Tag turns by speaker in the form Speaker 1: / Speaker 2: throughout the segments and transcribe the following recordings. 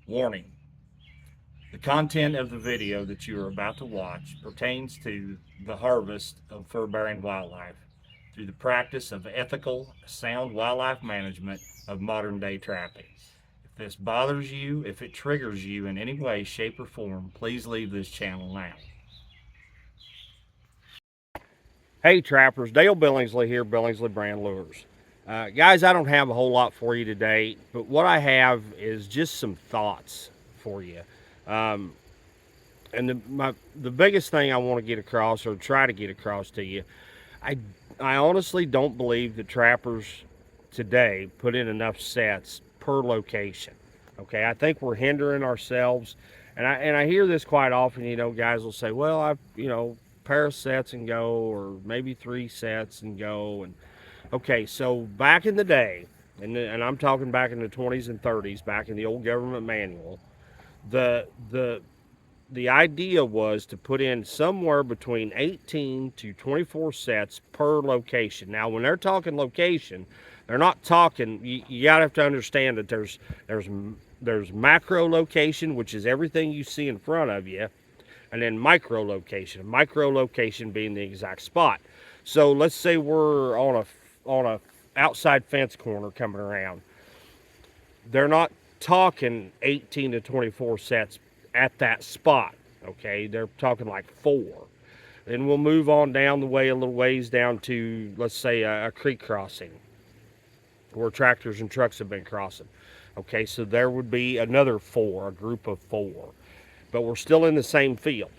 Speaker 1: Warning: the content of the video that you are about to watch pertains to the harvest of fur-bearing wildlife through the practice of ethical, sound wildlife management of modern-day trapping. If this bothers you, if it triggers you in any way, shape, or form, please leave this channel now. Hey trappers, Dale Billingsley here, Billingsley Brand Lures. Guys, I don't have a whole lot for you today, but what I have is just some thoughts for you. Um, and the biggest thing I want to get across, or try to get across to you, I, I honestly don't believe that trappers today put in enough sets per location. Okay, I think we're hindering ourselves, and I hear this quite often. You know, guys will say, "Well, pair of sets and go, or maybe 3 sets and go." And okay, so back in the day, and I'm talking back in the 20s and 30s, back in the old government manual, the the the idea was to put in somewhere between 18 to 24 sets per location. Now, when they're talking location, they're not talking. You gotta have to understand that there's macro location, which is everything you see in front of you, and then micro location. Micro location being the exact spot. So let's say we're on a outside fence corner coming around. They're not talking 18 to 24 sets at that spot. Okay, they're talking like 4. Then we'll move on down the way a little ways down to, let's say, a creek crossing where tractors and trucks have been crossing. Okay, so there would be another 4, a group of 4, but we're still in the same field.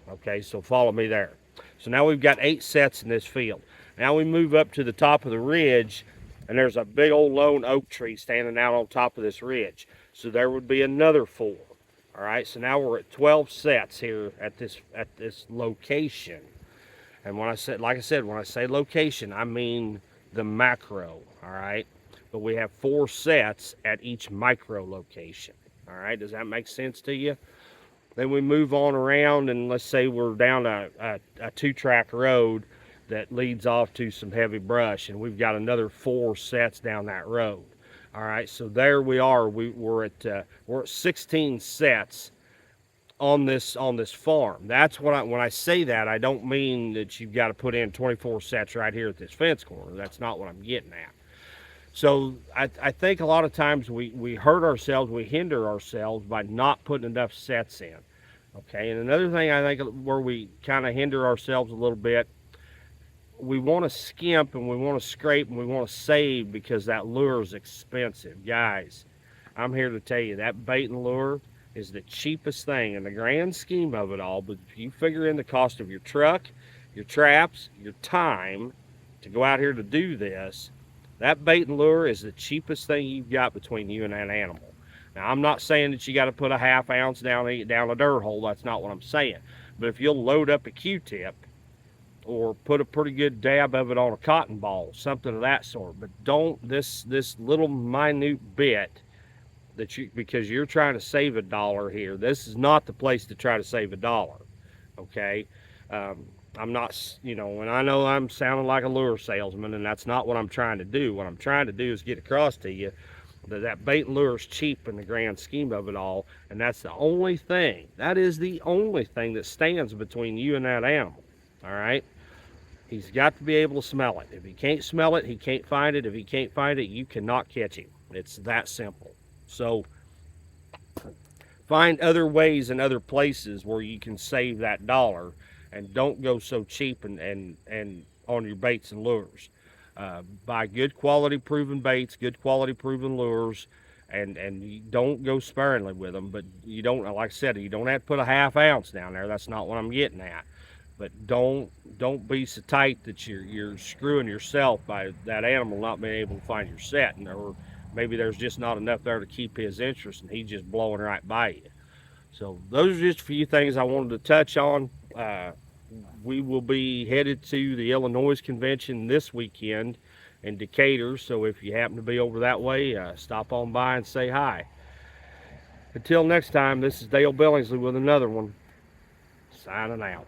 Speaker 1: Okay, so follow me there. So now we've got 8 sets in this field. Now we move up to the top of the ridge, and there's a big old lone oak tree standing out on top of this ridge. So there would be another 4. All right, so now we're at 12 sets here at this location. And when I said, like I said, when I say location, I mean the macro. All right, but we have 4 sets at each micro location. All right, does that make sense to you? Then we move on around, and let's say we're down a 2-track road that leads off to some heavy brush, and we've got another 4 sets down that road. All right, so there we are. We're at 16 sets on this farm. That's what when I say that, I don't mean that you've got to put in 24 sets right here at this fence corner. That's not what I'm getting at. So I think a lot of times we hurt ourselves, we hinder ourselves by not putting enough sets in. Okay, and another thing I think where we kind of hinder ourselves a little bit, we want to skimp and we want to scrape and we want to save because that lure is expensive. Guys, I'm here to tell you that bait and lure is the cheapest thing in the grand scheme of it all. But if you figure in the cost of your truck, your traps, your time to go out here to do this, that bait and lure is the cheapest thing you've got between you and that animal. Now, I'm not saying that you got to put a ½ ounce down a dirt hole. That's not what I'm saying. But if you'll load up a Q-tip or put a pretty good dab of it on a cotton ball, something of that sort. But don't this little minute bit that because you're trying to save $1 here. This is not the place to try to save $1. Okay, I'm not, and I know I'm sounding like a lure salesman, and that's not what I'm trying to do. What I'm trying to do is get across to you that bait and lure is cheap in the grand scheme of it all, and that's the only thing. That is the only thing that stands between you and that animal. All right, he's got to be able to smell it. If he can't smell it, he can't find it. If he can't find it, you cannot catch him. It's that simple. So find other ways and other places where you can save that $1, and don't go so cheap and on your baits and lures. Buy good quality proven baits, good quality proven lures, and you don't go sparingly with them. But you don't, like I said, you don't have to put a ½ ounce down there. That's not what I'm getting at. But don't be so tight that you're screwing yourself by that animal not being able to find your set, or maybe there's just not enough there to keep his interest, and he's just blowing right by you. So those are just a few things I wanted to touch on. We will be headed to the Illinois convention this weekend in Decatur, so if you happen to be over that way, stop on by and say hi. Until next time, this is Dale Billingsley with another one, signing out.